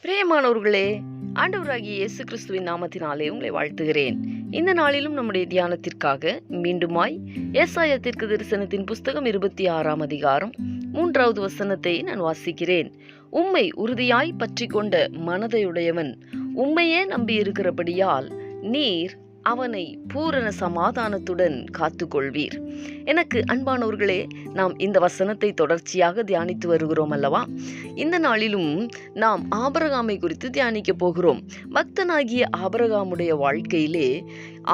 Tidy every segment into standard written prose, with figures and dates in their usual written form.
பிரியமானவர்களே, ஆண்டவராகிய இயேசு கிறிஸ்துவின் நாமத்தினாலே உங்களை வாழ்த்துகிறேன். இந்த நாளிலும் நம்முடைய தியானத்திற்காக மீண்டுமாய் ஏசாயா தீர்க்கதரிசனத்தின் புஸ்தகம் 26ஆம் அதிகாரம் 3வது வசனத்தை நான் வாசிக்கிறேன். உம்மை உறுதியாய் பற்றி கொண்ட மனதையுடையவன் உம்மையே நம்பியிருக்கிறபடியால் நீர் அவனை பூரண சமாதானத்துடன் காத்துக்கொள்வீர். எனக்கு அன்பானவர்களே, நாம் இந்த வசனத்தை தொடர்ச்சியாக தியானித்து வருகிறோம் அல்லவா? இந்த நாளிலும் நாம் ஆபிரகாமை குறித்து தியானிக்க போகிறோம். பக்தனாகிய ஆபிரகாமுடைய வாழ்க்கையிலே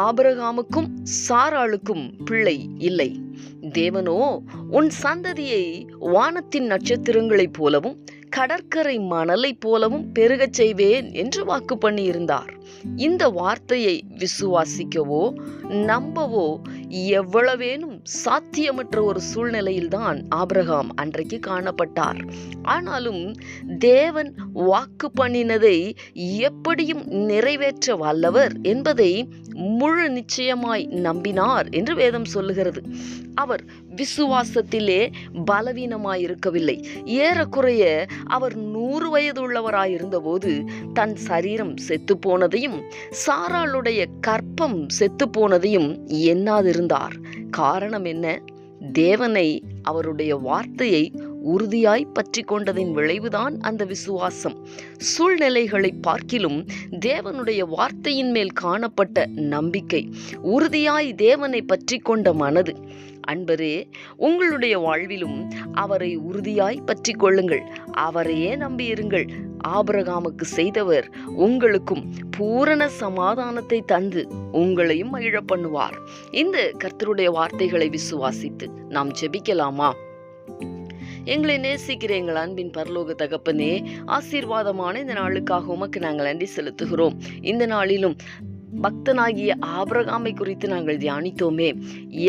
ஆபிரகாமுக்கும் சாராளுக்கும் பிள்ளை இல்லை. தேவனோ உன் சந்ததியை வானத்தின் நட்சத்திரங்களைப் போலவும் கடற்கரை மணலை போலவும் பெருகச் செய்வேன் என்று வாக்கு பண்ணியிருந்தார். இந்த வார்த்தையை விசுவாசிக்கவோ நம்பவோ எவ்வளவேனும் சாத்தியமற்ற ஒரு சூழ்நிலையில்தான் ஆபிரகாம் அன்றைக்கு காணப்பட்டார். ஆனாலும் தேவன் வாக்கு பண்ணினதை எப்படியும் நிறைவேற்ற வல்லவர் என்பதை முழு நிச்சயமாய் நம்பினார் என்று வேதம் சொல்லுகிறது. அவர் விசுவாசத்திலே பலவீனமாயிருக்கவில்லை. ஏறக்குறைய அவர் 100 வயது உள்ளவராயிருந்தபோது தன் சரீரம் செத்து போனதையும் சாராளுடைய கற்பம் செத்து போனதையும் எண்ணாதிருந்தார். காரணம் என்ன? தேவனை, அவருடைய வார்த்தையை உறுதியாய் பற்றி கொண்டதின் விளைவுதான் அந்த விசுவாசம். சூழ்நிலைகளை பார்க்கிலும் தேவனுடைய வார்த்தையின் மேல் காணப்பட்ட நம்பிக்கை, உறுதியாய் தேவனை பற்றி கொண்ட மனது. அன்பரே, உங்களுடைய வாழ்விலும் அவரை உறுதியாய் பற்றி கொள்ளுங்கள். அவரையே நம்பியிருங்கள். ஆபிரகாமுக்கு செய்தவர் உங்களுக்கும் பூரண சமாதானத்தை தந்து உங்களையும் மகிழ பண்ணுவார். இந்த கர்த்தருடைய வார்த்தைகளை விசுவாசித்து நாம் ஜெபிக்கலாமா? எங்களை நேசிக்கிற எங்கள் அன்பின் பரலோக தகப்பனே, ஆசீர்வாதமான இந்த நாளுக்காக உமக்கு நாங்கள் நன்றி செலுத்துகிறோம். இந்த நாளிலும் பக்தனாகிய ஆபிரகாமை குறித்து நாங்கள் தியானித்தோமே.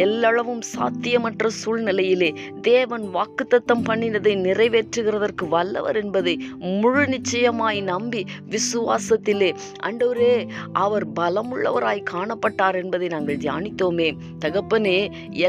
எல்லளவும் சாத்தியமற்ற சூழ்நிலையிலே தேவன் வாக்குத்தத்தம் பண்ணினதை நிறைவேற்றுகிறதற்கு வல்லவர் என்பதை முழு நிச்சயமாய் நம்பி விசுவாசத்திலே ஆண்டவரே அவர் பலமுள்ளவராய் காணப்பட்டார் என்பதை நாங்கள் தியானித்தோமே. தகப்பனே,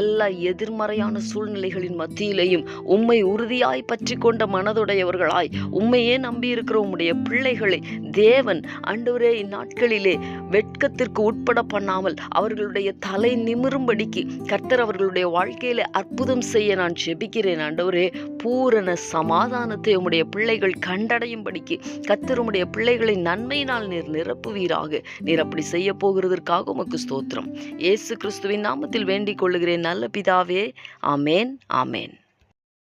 எல்லா எதிர்மறையான சூழ்நிலைகளின் மத்தியிலேயும் உம்மை உறுதியாய் பற்றி கொண்ட மனதுடையவர்களாய் உம்மையே நம்பியிருக்கிற உம்முடைய பிள்ளைகளை தேவன் ஆண்டவரே இந்நாட்களிலே வெட்கத்திற்கு உட்பட பண்ணாமல் அவர்களுடைய தலை நிமிரும்படிக்கு கர்த்தர் அவர்களுடைய வாழ்க்கையில அற்புதம் செய்ய நான் ஜெபிக்கிறேன். ஆண்டவரே, பூரண சமாதானத்தை உம்முடைய பிள்ளைகள் கண்டடையும்படிக்கு கர்த்தர் உம்முடைய பிள்ளைகளை நன்மையினால் நீர் நிரப்புவீராக. நீர் அப்படி செய்ய போகிறதற்காக உமக்கு ஸ்தோத்திரம். இயேசு கிறிஸ்துவின் நாமத்தில் வேண்டிக் கொள்ளுகிறேன் நல்ல பிதாவே. ஆமேன், ஆமேன்.